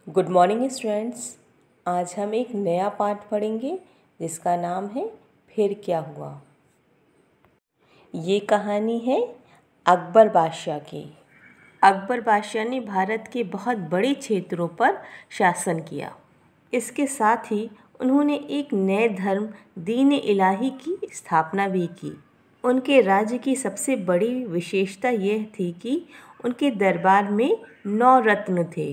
Good morning students. आज हम एक नया पाठ पढ़ेंगे जिसका नाम है फिर क्या हुआ। ये कहानी है अकबर बादशाह की। अकबर बादशाह ने भारत के बहुत बड़े क्षेत्रों पर शासन किया। इसके साथ ही उन्होंने एक नए धर्म दीन इलाही की स्थापना भी की। उनके राज्य की सबसे बड़ी विशेषता यह थी कि उनके दरबार में 9 रत्न थे।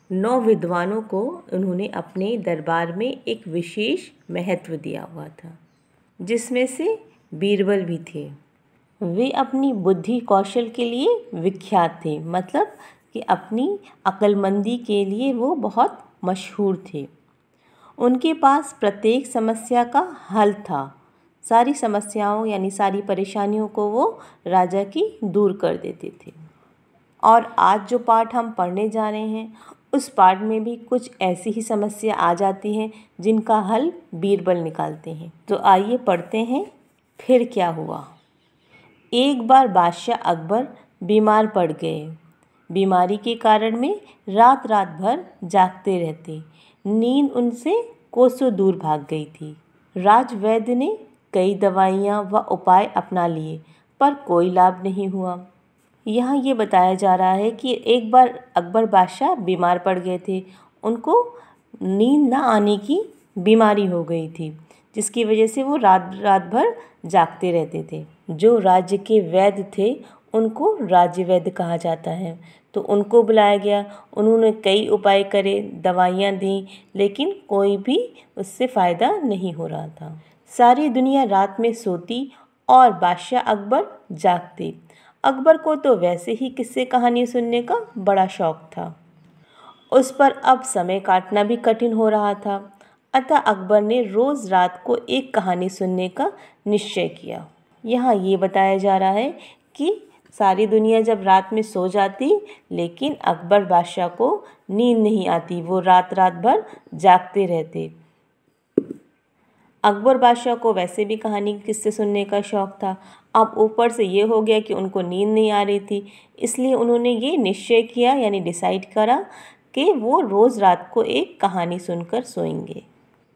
9 विद्वानों को उन्होंने अपने दरबार में एक विशेष महत्व दिया हुआ था, जिसमें से बीरबल भी थे। वे अपनी बुद्धि कौशल के लिए विख्यात थे, मतलब कि अपनी अक्लमंदी के लिए वो बहुत मशहूर थे। उनके पास प्रत्येक समस्या का हल था। सारी समस्याओं यानी सारी परेशानियों को वो राजा की दूर कर देते थे। और आज जो पाठ हम पढ़ने जा रहे हैं उस पाठ में भी कुछ ऐसी ही समस्या आ जाती हैं जिनका हल बीरबल निकालते हैं। तो आइए पढ़ते हैं फिर क्या हुआ। एक बार बादशाह अकबर बीमार पड़ गए। बीमारी के कारण में रात रात भर जागते रहते। नींद उनसे कोसों दूर भाग गई थी। राजवैद्य ने कई दवाइयाँ व उपाय अपना लिए पर कोई लाभ नहीं हुआ। यहाँ ये बताया जा रहा है कि एक बार अकबर बादशाह बीमार पड़ गए थे। उनको नींद ना आने की बीमारी हो गई थी, जिसकी वजह से वो रात रात भर जागते रहते थे। जो राज्य के वैद्य थे उनको राज्य वैद्य कहा जाता है। तो उनको बुलाया गया। उन्होंने कई उपाय करे, दवाइयाँ दी, लेकिन कोई भी उससे फ़ायदा नहीं हो रहा था। सारी दुनिया रात में सोती और बादशाह अकबर जागते। अकबर को तो वैसे ही किस्से कहानी सुनने का बड़ा शौक था। उस पर अब समय काटना भी कठिन हो रहा था। अतः अकबर ने रोज़ रात को एक कहानी सुनने का निश्चय किया। यहाँ ये बताया जा रहा है कि सारी दुनिया जब रात में सो जाती, लेकिन अकबर बादशाह को नींद नहीं आती, वो रात रात भर जागते रहते। अकबर बादशाह को वैसे भी कहानी किस्से सुनने का शौक़ था। अब ऊपर से ये हो गया कि उनको नींद नहीं आ रही थी, इसलिए उन्होंने ये निश्चय किया यानी डिसाइड करा कि वो रोज़ रात को एक कहानी सुनकर सोएंगे।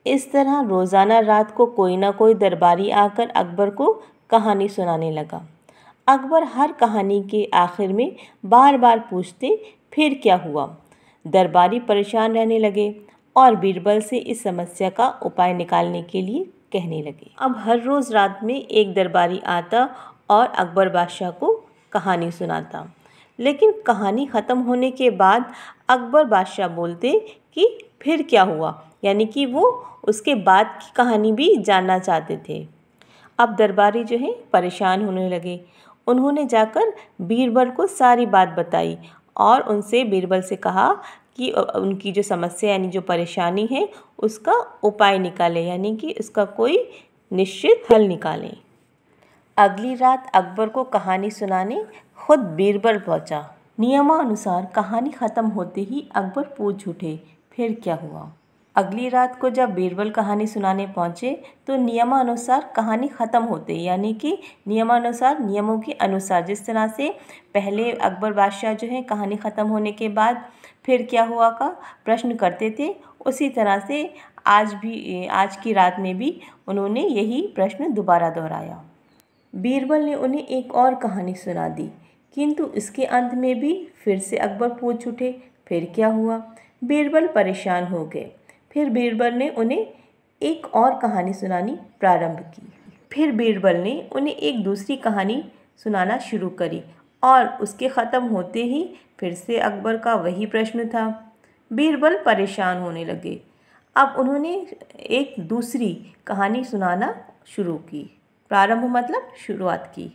इस तरह रोज़ाना रात को कोई ना कोई दरबारी आकर अकबर को कहानी सुनाने लगा। अकबर हर कहानी के आखिर में बार बार पूछते फिर क्या हुआ। दरबारी परेशान रहने लगे और बीरबल से इस समस्या का उपाय निकालने के लिए कहने लगे। अब हर रोज़ रात में एक दरबारी आता और अकबर बादशाह को कहानी सुनाता, लेकिन कहानी ख़त्म होने के बाद अकबर बादशाह बोलते कि फिर क्या हुआ, यानी कि वो उसके बाद की कहानी भी जानना चाहते थे। अब दरबारी जो है परेशान होने लगे। उन्होंने जाकर बीरबल को सारी बात बताई और उनसे बीरबल से कहा कि उनकी जो समस्या यानी जो परेशानी है उसका उपाय निकालें, यानी कि उसका कोई निश्चित हल निकालें। अगली रात अकबर को कहानी सुनाने खुद बीरबल पहुंचा। नियमानुसार कहानी ख़त्म होते ही अकबर पूछ उठे फिर क्या हुआ। अगली रात को जब बीरबल कहानी सुनाने पहुँचे तो नियमानुसार कहानी ख़त्म होते, यानी कि नियमानुसार, नियमों के अनुसार, जिस तरह से पहले अकबर बादशाह जो है कहानी ख़त्म होने के बाद फिर क्या हुआ का प्रश्न करते थे, उसी तरह से आज की रात में भी उन्होंने यही प्रश्न दोबारा दोहराया। बीरबल ने उन्हें एक और कहानी सुना दी, किंतु इसके अंत में भी फिर से अकबर पूछ उठे फिर क्या हुआ। बीरबल परेशान हो गए। फिर बीरबल ने उन्हें एक और कहानी सुनानी प्रारंभ की। फिर बीरबल ने उन्हें एक दूसरी कहानी सुनाना शुरू करी और उसके ख़त्म होते ही फिर से अकबर का वही प्रश्न था। बीरबल परेशान होने लगे। अब उन्होंने एक दूसरी कहानी सुनाना शुरू की। प्रारंभ मतलब शुरुआत की।